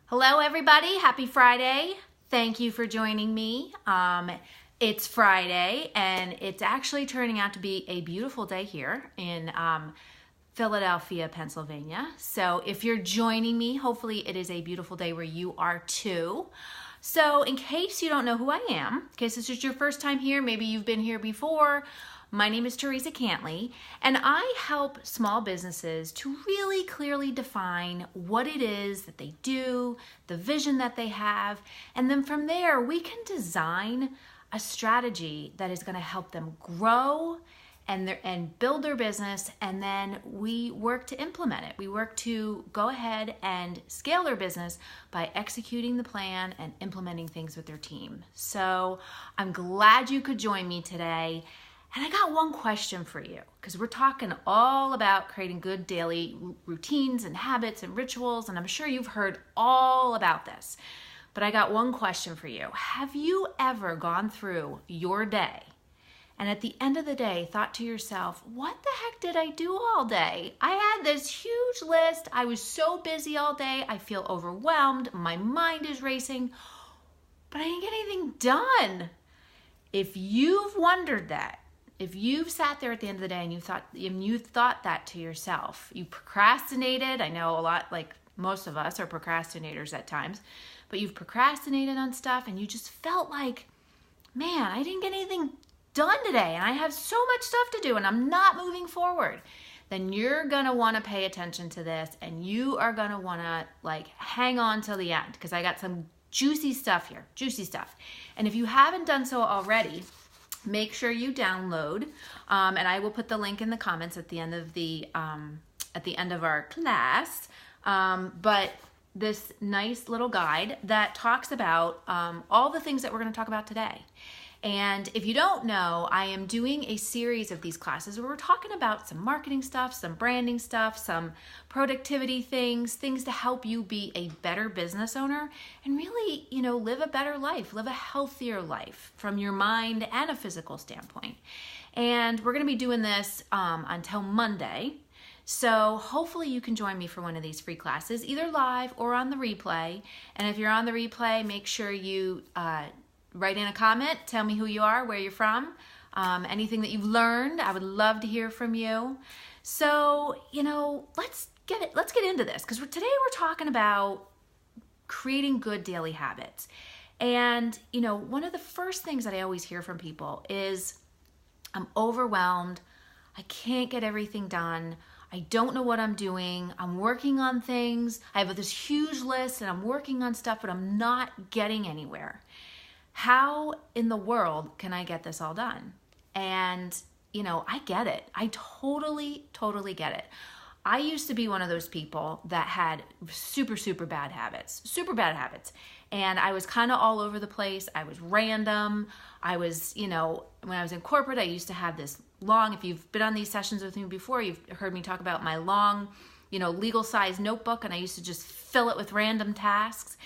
Hello everybody, happy Friday. Thank you for joining me. It's Friday and it's actually turning out to be a beautiful day here in Philadelphia, Pennsylvania. So if you're joining me, hopefully it is a beautiful day where you are too. So in case you don't know who I am, in case this is your first time here, maybe you've been here before, my name is Teresa Cantley, and I help small businesses to really clearly define what it is that they do, the vision that they have, and then from there we can design a strategy that is going to help them grow and build their business, and then we work to implement it. We work to go ahead and scale their business by executing the plan and implementing things with their team. So I'm glad you could join me today. And I got one question for you, because we're talking all about creating good daily routines and habits and rituals, and I'm sure you've heard all about this. But I got one question for you. Have you ever gone through your day and at the end of the day thought to yourself, what the heck did I do all day? I had this huge list. I was so busy all day. I feel overwhelmed. My mind is racing, but I didn't get anything done. If you've wondered that, if you've sat there at the end of the day and you thought that to yourself, you procrastinated. I know a lot, like most of us are procrastinators at times, but you've procrastinated on stuff and you just felt like, man, I didn't get anything done today and I have so much stuff to do and I'm not moving forward. Then you're gonna wanna pay attention to this and you are gonna wanna hang on till the end, because I got some juicy stuff here, juicy stuff. And if you haven't done so already, make sure you download, and I will put the link in the comments at the end of our class. But this nice little guide that talks about all the things that we're going to talk about today. And if you don't know, I am doing a series of these classes where we're talking about some marketing stuff, some branding stuff, some productivity things to help you be a better business owner and really, live a better life, live a healthier life from your mind and a physical standpoint. And we're going to be doing this until Monday. So hopefully you can join me for one of these free classes, either live or on the replay. And if you're on the replay, make sure you write in a comment, tell me who you are, where you're from, anything that you've learned. I would love to hear from you. So, let's get into this, because today we're talking about creating good daily habits. And, one of the first things that I always hear from people is, I'm overwhelmed, I can't get everything done, I don't know what I'm doing, I'm working on things, I have this huge list and I'm working on stuff, but I'm not getting anywhere. How in the world can I get this all done? And, I get it. I totally get it. I used to be one of those people that had super bad habits, And I was kind of all over the place. I was random. I was, when I was in corporate, I used to have this long, if you've been on these sessions with me before, you've heard me talk about my long, legal size notebook, and I used to just fill it with random tasks.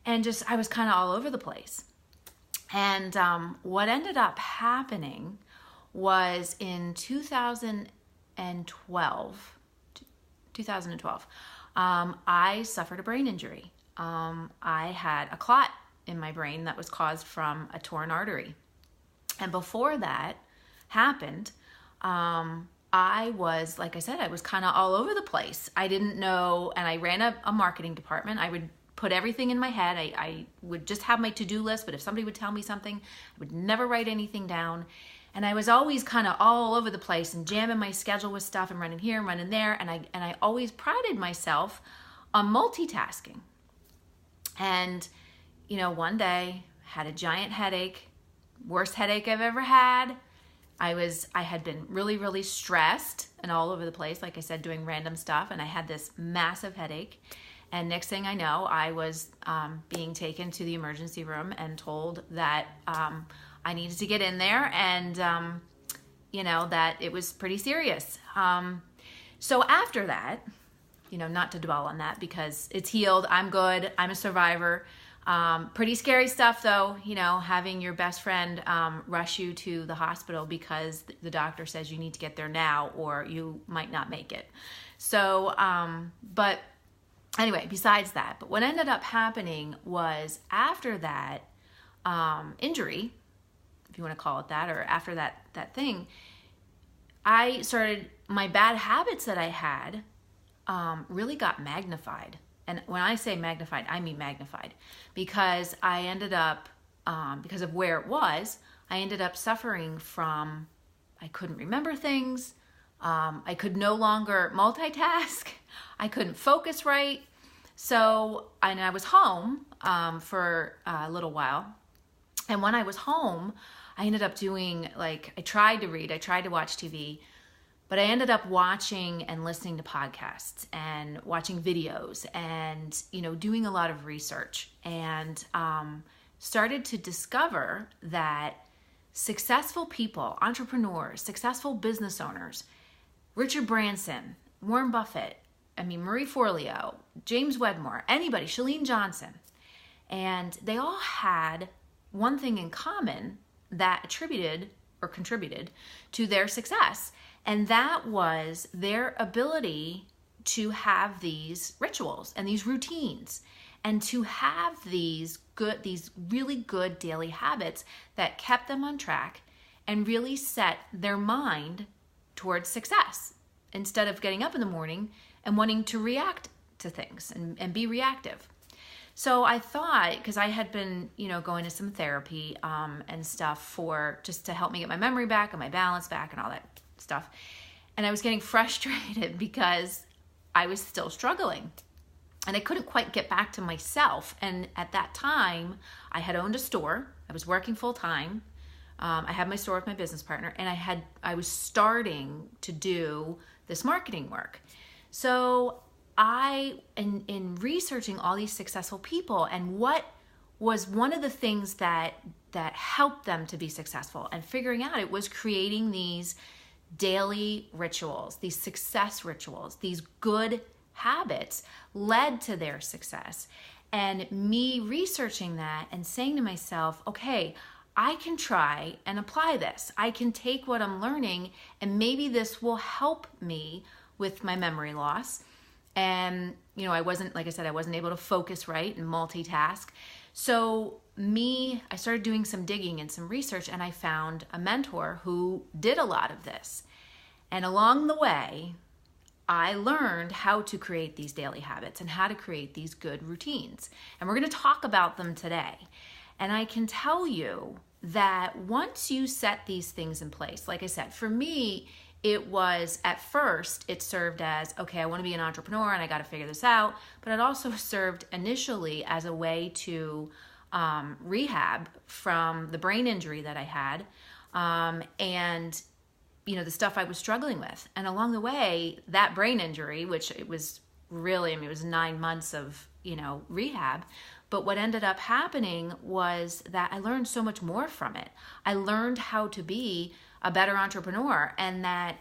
And I was kind of all over the place. And what ended up happening was in 2012, I suffered a brain injury. I had a clot in my brain that was caused from a torn artery. And before that happened, I was, like I said, I was kind of all over the place. I didn't know, and I ran a marketing department. I would put everything in my head. I would just have my to-do list, but if somebody would tell me something, I would never write anything down. And I was always kind of all over the place and jamming my schedule with stuff and running here and running there. And I always prided myself on multitasking. And, one day had a giant headache, worst headache I've ever had. I had been really stressed and all over the place, like I said, doing random stuff. And I had this massive headache. And next thing I know, I was being taken to the emergency room and told that I needed to get in there and, that it was pretty serious. So after that, not to dwell on that because it's healed, I'm good, I'm a survivor. Pretty scary stuff though, having your best friend rush you to the hospital because the doctor says you need to get there now or you might not make it. So, but Anyway, besides that, but what ended up happening was after that injury, if you want to call it that, or after that thing, I started, my bad habits that I had really got magnified. And when I say magnified, I mean magnified, because I ended up, because of where it was, I ended up suffering from, I couldn't remember things. I could no longer multitask. I couldn't focus right. So, and I was home for a little while. And when I was home, I ended up doing, like, I tried to read, I tried to watch TV, but I ended up watching and listening to podcasts and watching videos and, doing a lot of research, and started to discover that successful people, entrepreneurs, successful business owners, Richard Branson, Warren Buffett, Marie Forleo, James Wedmore, anybody, Chalene Johnson, and they all had one thing in common that attributed or contributed to their success. And that was their ability to have these rituals and these routines, and to have these really good daily habits that kept them on track and really set their mind towards success, instead of getting up in the morning and wanting to react to things and be reactive. So I thought, because I had been, going to some therapy and stuff for just to help me get my memory back and my balance back and all that stuff. And I was getting frustrated because I was still struggling and I couldn't quite get back to myself. And at that time, I had owned a store. I was working full time. I had my store with my business partner, and I was starting to do this marketing work. So in researching all these successful people and what was one of the things that helped them to be successful, and figuring out, it was creating these daily rituals, these success rituals, these good habits led to their success. And me researching that and saying to myself, okay, I can try and apply this. I can take what I'm learning, and maybe this will help me with my memory loss. And, I wasn't able to focus right and multitask. So I started doing some digging and some research, and I found a mentor who did a lot of this. And along the way, I learned how to create these daily habits and how to create these good routines. And we're going to talk about them today. And I can tell you that once you set these things in place, like I said, for me, it was, at first, it served as, okay, I want to be an entrepreneur and I got to figure this out. But it also served initially as a way to rehab from the brain injury that I had, and the stuff I was struggling with. And along the way, that brain injury, which it was really, it was 9 months of, rehab. But what ended up happening was that I learned so much more from it. I learned how to be a better entrepreneur, and that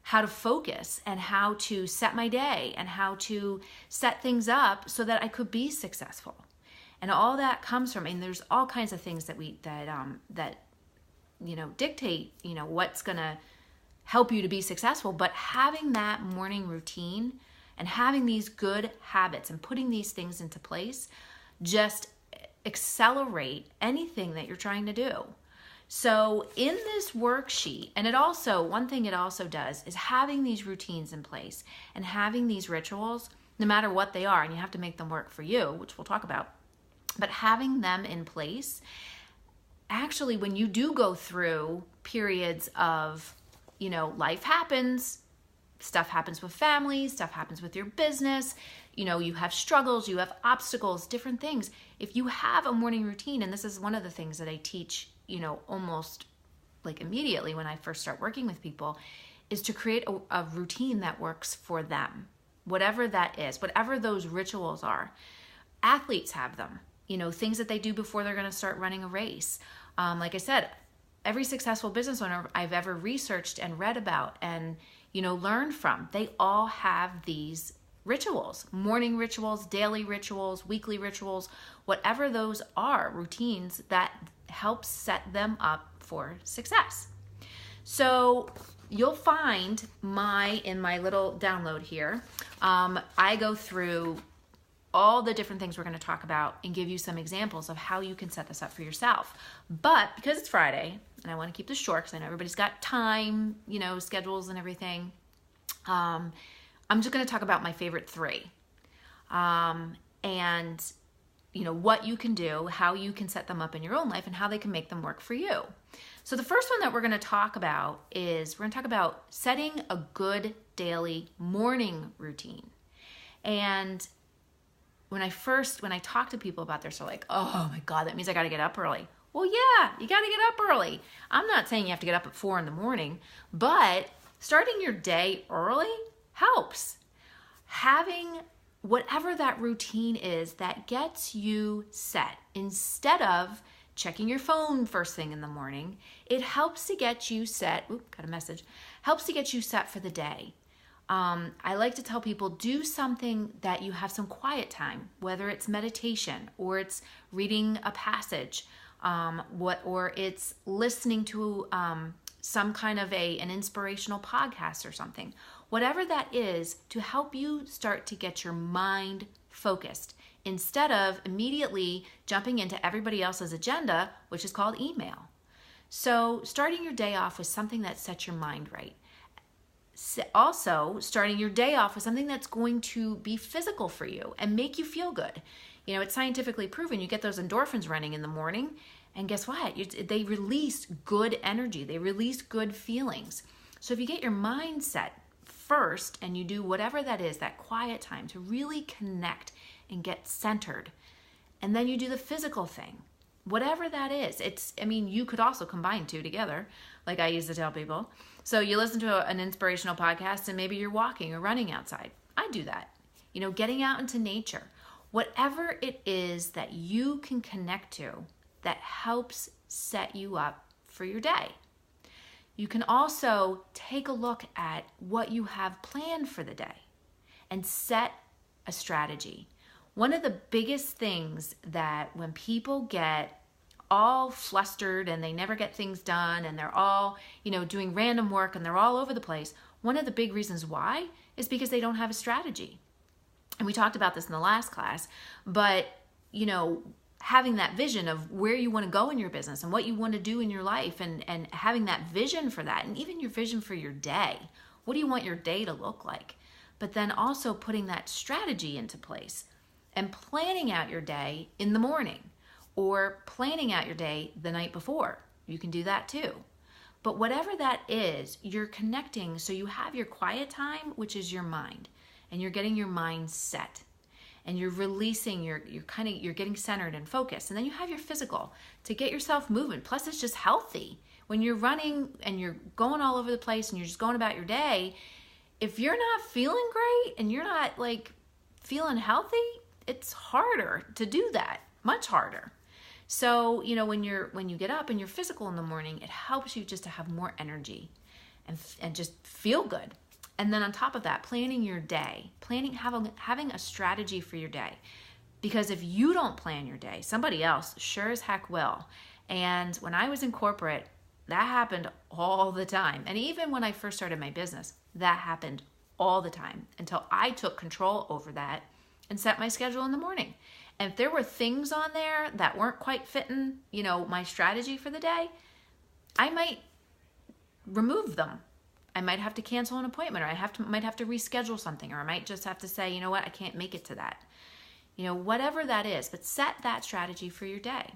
how to focus and how to set my day and how to set things up so that I could be successful. And all that comes from, and there's all kinds of things that dictate, what's going to help you to be successful. But having that morning routine and having these good habits and putting these things into place just accelerate anything that you're trying to do. So in this worksheet, and one thing it also does is having these routines in place and having these rituals, no matter what they are, and you have to make them work for you, which we'll talk about, but having them in place, actually, when you do go through periods of, life happens, stuff happens with family, stuff happens with your business, you have struggles, you have obstacles, different things. If you have a morning routine, and this is one of the things that I teach, almost like immediately when I first start working with people, is to create a routine that works for them, whatever that is, whatever those rituals are. Athletes have them, things that they do before they're going to start running a race. Like I said, every successful business owner I've ever researched and read about and, learned from, they all have these rituals, morning rituals, daily rituals, weekly rituals, whatever those are, routines that help set them up for success. So you'll find in my little download here, I go through all the different things we're going to talk about and give you some examples of how you can set this up for yourself. But because it's Friday, and I want to keep this short because I know everybody's got time, schedules and everything, I'm just going to talk about my favorite 3. And what you can do, how you can set them up in your own life, and how they can make them work for you. So the first one that we're going to talk about is setting a good daily morning routine. And when I talk to people about this, they're like, oh my God, that means I got to get up early. Well, yeah, you got to get up early. I'm not saying you have to get up at 4 a.m, but starting your day early helps. Having whatever that routine is that gets you set, instead of checking your phone first thing in the morning, it helps to get you set. Got a message. Helps to get you set for the day. I like to tell people, do something that you have some quiet time, whether it's meditation or it's reading a passage, or it's listening to some kind of an inspirational podcast or something. Whatever that is, to help you start to get your mind focused instead of immediately jumping into everybody else's agenda, which is called email. So starting your day off with something that sets your mind right. Also, starting your day off with something that's going to be physical for you and make you feel good. It's scientifically proven. You get those endorphins running in the morning, and guess what? They release good energy. They release good feelings. So if you get your mind set first and you do whatever that is, that quiet time to really connect and get centered, and then you do the physical thing, whatever that is. You could also combine 2 together, like I used to tell people. So you listen to an inspirational podcast and maybe you're walking or running outside. I do that. Getting out into nature. Whatever it is that you can connect to that helps set you up for your day. You can also take a look at what you have planned for the day and set a strategy. One of the biggest things that when people get all flustered and they never get things done and they're all, doing random work and they're all over the place, one of the big reasons why is because they don't have a strategy. And we talked about this in the last class, but, having that vision of where you want to go in your business and what you want to do in your life, and having that vision for that, and even your vision for your day. What do you want your day to look like? But then also putting that strategy into place and planning out your day in the morning or planning out your day the night before. You can do that too. But whatever that is, you're connecting so you have your quiet time, which is your mind, and you're getting your mind set. And you're releasing, you're getting centered and focused. And then you have your physical to get yourself moving. Plus, it's just healthy. When you're running and you're going all over the place and you're just going about your day, if you're not feeling great and you're not feeling healthy, it's harder to do that, much harder. So, when you get up and you're physical in the morning, it helps you just to have more energy and just feel good. And then on top of that, planning your day, having a strategy for your day. Because if you don't plan your day, somebody else sure as heck will. And when I was in corporate, that happened all the time. And even when I first started my business, that happened all the time until I took control over that and set my schedule in the morning. And if there were things on there that weren't quite fitting, my strategy for the day, I might remove them. I might have to cancel an appointment, or I might have to reschedule something, or I might just have to say, I can't make it to that. Whatever that is, but set that strategy for your day.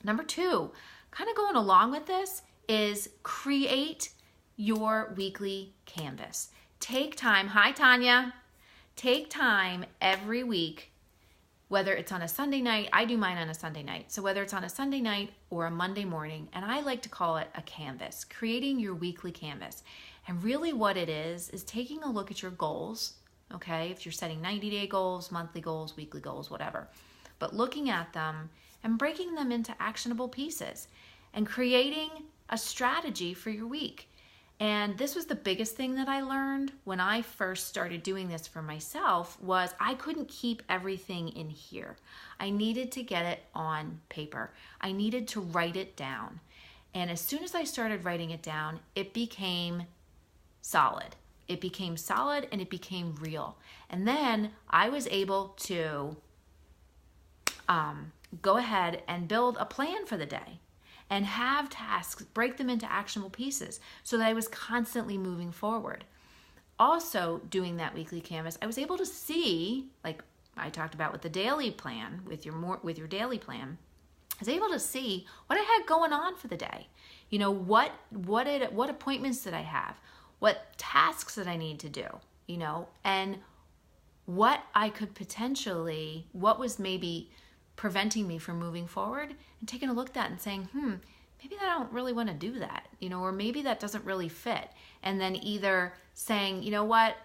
Number 2, kind of going along with this, is create your weekly canvas. Take time. Hi, Tanya. Take time every week, whether it's on a Sunday night. I do mine on a Sunday night. So whether it's on a Sunday night or a Monday morning, and I like to call it a canvas, creating your weekly canvas. And really what it is taking a look at your goals, okay? If you're setting 90-day goals, monthly goals, weekly goals, whatever. But looking at them and breaking them into actionable pieces and creating a strategy for your week. And this was the biggest thing that I learned when I first started doing this for myself, was I couldn't keep everything in here. I needed to get it on paper. I needed to write it down. And as soon as I started writing it down, it became solid. It became solid and it became real. And then I was able to go ahead and build a plan for the day and have tasks, break them into actionable pieces so that I was constantly moving forward. Also doing that weekly canvas, I was able to see, like I talked about with the daily plan, with your daily plan, I was able to see what I had going on for the day. You know, what appointments did I have? What tasks did I need to do? You know, and what I could potentially, what was maybe preventing me from moving forward, and taking a look at that and saying, maybe I don't really want to do that, you know, or maybe that doesn't really fit. And then either saying, you know what,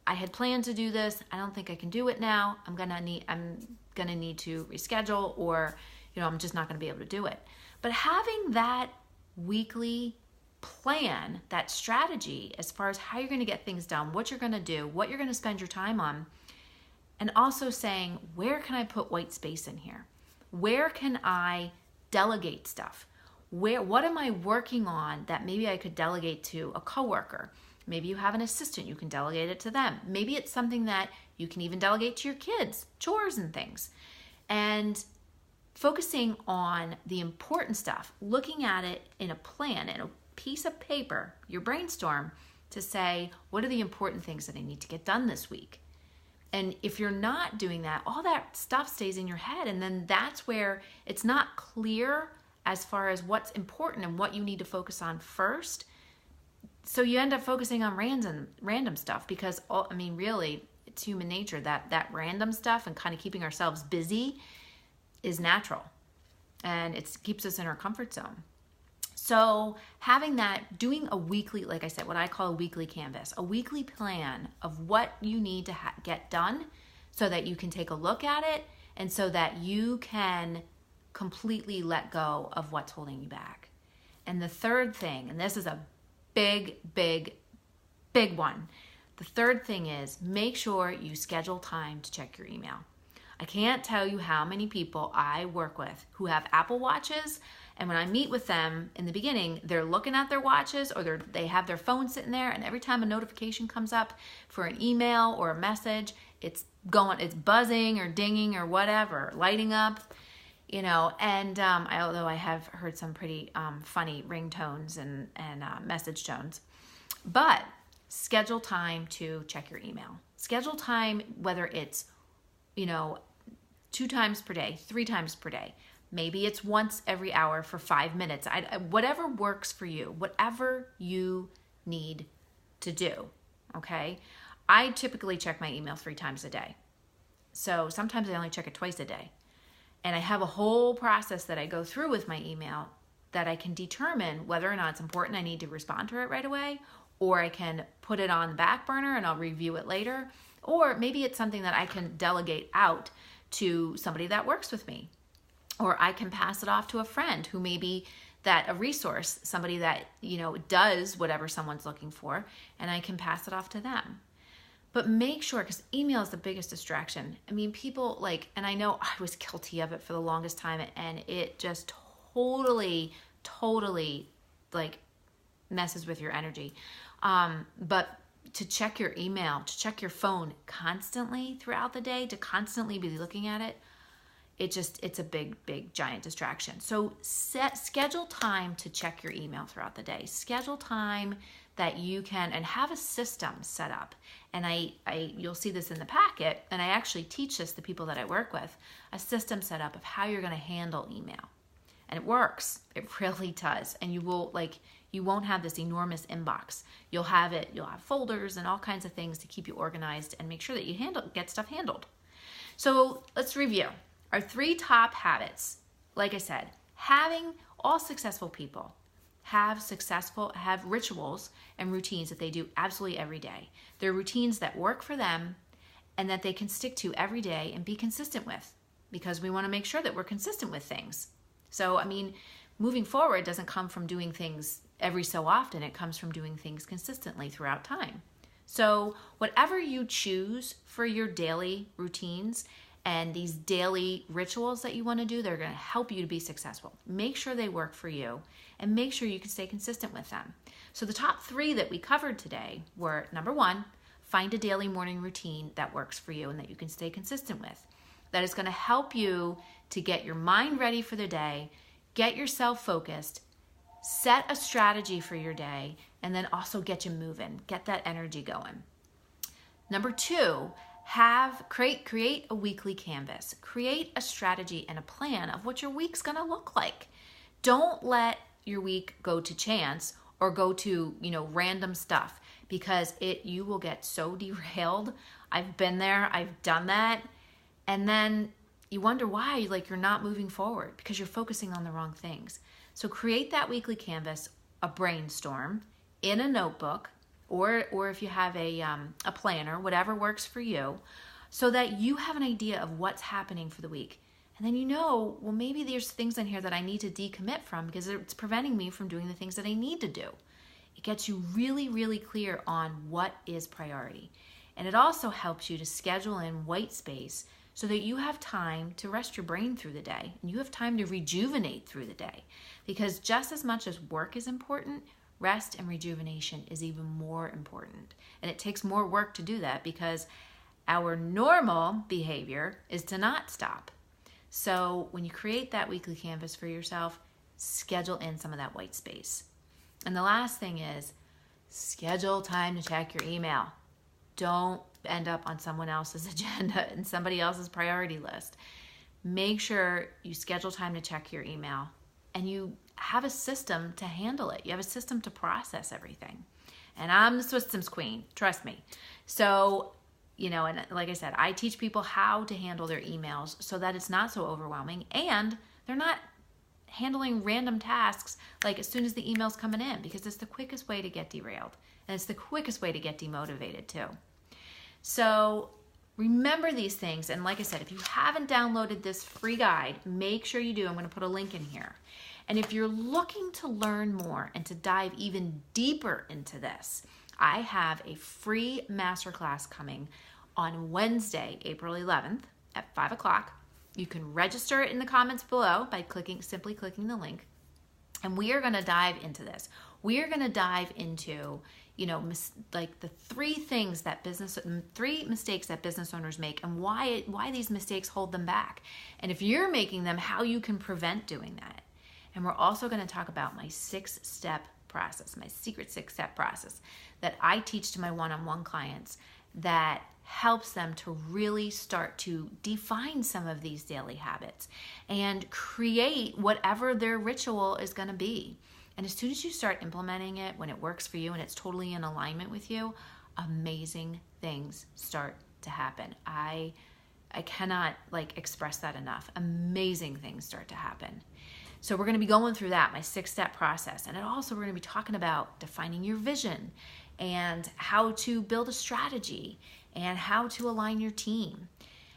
I had planned to do this, I don't think I can do it now. I'm gonna need to reschedule, or, you know, I'm just not gonna be able to do it. But having that weekly plan, that strategy as far as how you're gonna get things done, what you're gonna do, what you're gonna spend your time on, and also saying, where can I put white space in here? Where can I delegate stuff? What am I working on that maybe I could delegate to a coworker? Maybe you have an assistant, you can delegate it to them. Maybe it's something that you can even delegate to your kids, chores and things. And focusing on the important stuff, looking at it in a plan, in a piece of paper, your brainstorm, to say, what are the important things that I need to get done this week? And if you're not doing that, all that stuff stays in your head, and then that's where it's not clear as far as what's important and what you need to focus on first. So you end up focusing on random stuff, because, I mean, really, it's human nature that random stuff and kind of keeping ourselves busy is natural, and it keeps us in our comfort zone. So having that, doing a weekly, like I said, what I call a weekly canvas, a weekly plan of what you need to get done so that you can take a look at it, and so that you can completely let go of what's holding you back. And the third thing, and this is a big one. The third thing is, make sure you schedule time to check your email. I can't tell you how many people I work with who have Apple Watches, and when I meet with them in the beginning, they're looking at their watches, or they have their phone sitting there, and every time a notification comes up for an email or a message, it's buzzing or dinging or whatever, lighting up, you know. And although I have heard some pretty funny ringtones and message tones, but schedule time to check your email. Schedule time, whether it's, you know, 2 times per day, 3 times per day. Maybe it's once every hour for 5 minutes. Whatever works for you, whatever you need to do, okay? I typically check my email 3 times a day. So sometimes I only check it twice a day. And I have a whole process that I go through with my email that I can determine whether or not it's important, I need to respond to it right away, or I can put it on the back burner and I'll review it later. Or maybe it's something that I can delegate out to somebody that works with me. Or I can pass it off to a friend who may be a resource, somebody that, you know, does whatever someone's looking for, and I can pass it off to them. But make sure, because email is the biggest distraction. I mean, people and I know I was guilty of it for the longest time, and it just totally messes with your energy. But to check your email, to check your phone constantly throughout the day, to constantly be looking at it, it's a big giant distraction. So schedule time to check your email throughout the day. Schedule time that you can, and have a system set up. And you'll see this in the packet, and I actually teach this to people that I work with, a system set up of how you're going to handle email. And it works. It really does. And you won't have this enormous inbox. You'll have folders and all kinds of things to keep you organized and make sure that you get stuff handled. So let's review. Our 3 top habits, like I said, having all successful people have rituals and routines that they do absolutely every day. They're routines that work for them and that they can stick to every day and be consistent with, because we want to make sure that we're consistent with things. So, I mean, moving forward doesn't come from doing things every so often. It comes from doing things consistently throughout time. So whatever you choose for your daily routines, and these daily rituals that you want to do, they're going to help you to be successful. Make sure they work for you and make sure you can stay consistent with them. So the top 3 that we covered today were, number 1, find a daily morning routine that works for you and that you can stay consistent with. That is going to help you to get your mind ready for the day, get yourself focused, set a strategy for your day, and then also get you moving, get that energy going. Number 2, create a weekly canvas. Create a strategy and a plan of what your week's gonna look like. Don't let your week go to chance or go to, random stuff, because you will get so derailed. I've been there, I've done that. And then you wonder why, you're not moving forward because you're focusing on the wrong things. So create that weekly canvas, a brainstorm in a notebook, or if you have a planner, whatever works for you, so that you have an idea of what's happening for the week. And then well, maybe there's things in here that I need to decommit from because it's preventing me from doing the things that I need to do. It gets you really, really clear on what is priority. And it also helps you to schedule in white space so that you have time to rest your brain through the day and you have time to rejuvenate through the day. Because just as much as work is important, rest and rejuvenation is even more important. And it takes more work to do that because our normal behavior is to not stop. So when you create that weekly canvas for yourself, schedule in some of that white space. And the last thing is schedule time to check your email. Don't end up on someone else's agenda and somebody else's priority list. Make sure you schedule time to check your email and you have a system to handle it. You have a system to process everything. And I'm the systems queen, trust me. So, and like I said, I teach people how to handle their emails so that it's not so overwhelming and they're not handling random tasks like as soon as the email's coming in, because it's the quickest way to get derailed and it's the quickest way to get demotivated too. So remember these things. And like I said, if you haven't downloaded this free guide, make sure you do. I'm going to put a link in here. And if you're looking to learn more and to dive even deeper into this, I have a free masterclass coming on Wednesday, April 11th at 5 o'clock. You can register it in the comments below by simply clicking the link. And we are going to dive into this. We are going to dive into, the 3 mistakes that business owners make and why these mistakes hold them back. And if you're making them, how you can prevent doing that. And we're also going to talk about my 6-step process, my secret 6-step process that I teach to my one-on-one clients that helps them to really start to define some of these daily habits and create whatever their ritual is going to be. And as soon as you start implementing it, when it works for you and it's totally in alignment with you, amazing things start to happen. I cannot express that enough. Amazing things start to happen. So we're going to be going through that, my 6-step process. And we're going to be talking about defining your vision and how to build a strategy and how to align your team.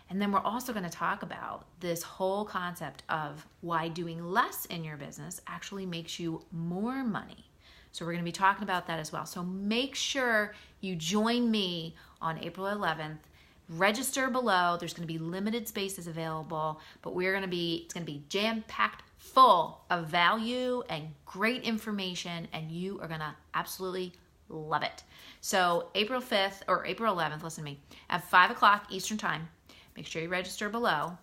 And then we're also going to talk about this whole concept of why doing less in your business actually makes you more money. So we're going to be talking about that as well. So make sure you join me on April 11th. Register below. There's going to be limited spaces available, but it's going to be jam-packed full of value and great information, and you are going to absolutely love it. So April 5th or April 11th, listen to me, at 5 o'clock Eastern time. Make sure you register below.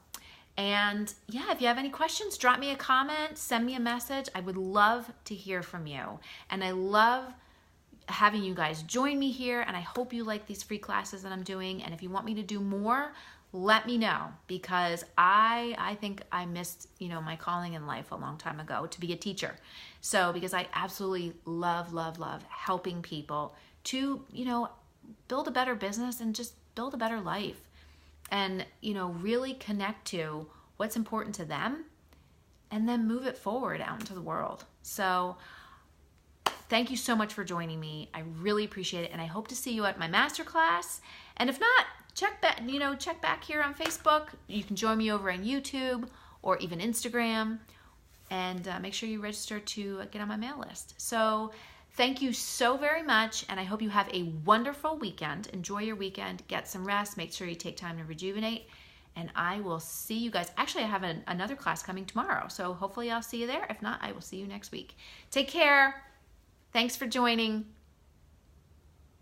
And if you have any questions, drop me a comment, send me a message. I would love to hear from you. And I love having you guys join me here, and I hope you like these free classes that I'm doing. And if you want me to do more, let me know, because I think I missed, my calling in life a long time ago to be a teacher. So because I absolutely love helping people to, build a better business and just build a better life and, really connect to what's important to them and then move it forward out into the world. So thank you so much for joining me. I really appreciate it. And I hope to see you at my masterclass. And if not, check back here on Facebook. You can join me over on YouTube or even Instagram, and make sure you register to get on my mail list. So thank you so very much, and I hope you have a wonderful weekend. Enjoy your weekend, get some rest, make sure you take time to rejuvenate, And I will see you guys. Actually, I have another class coming tomorrow, so hopefully I'll see you there. If not, I will see you next week. Take care. Thanks for joining.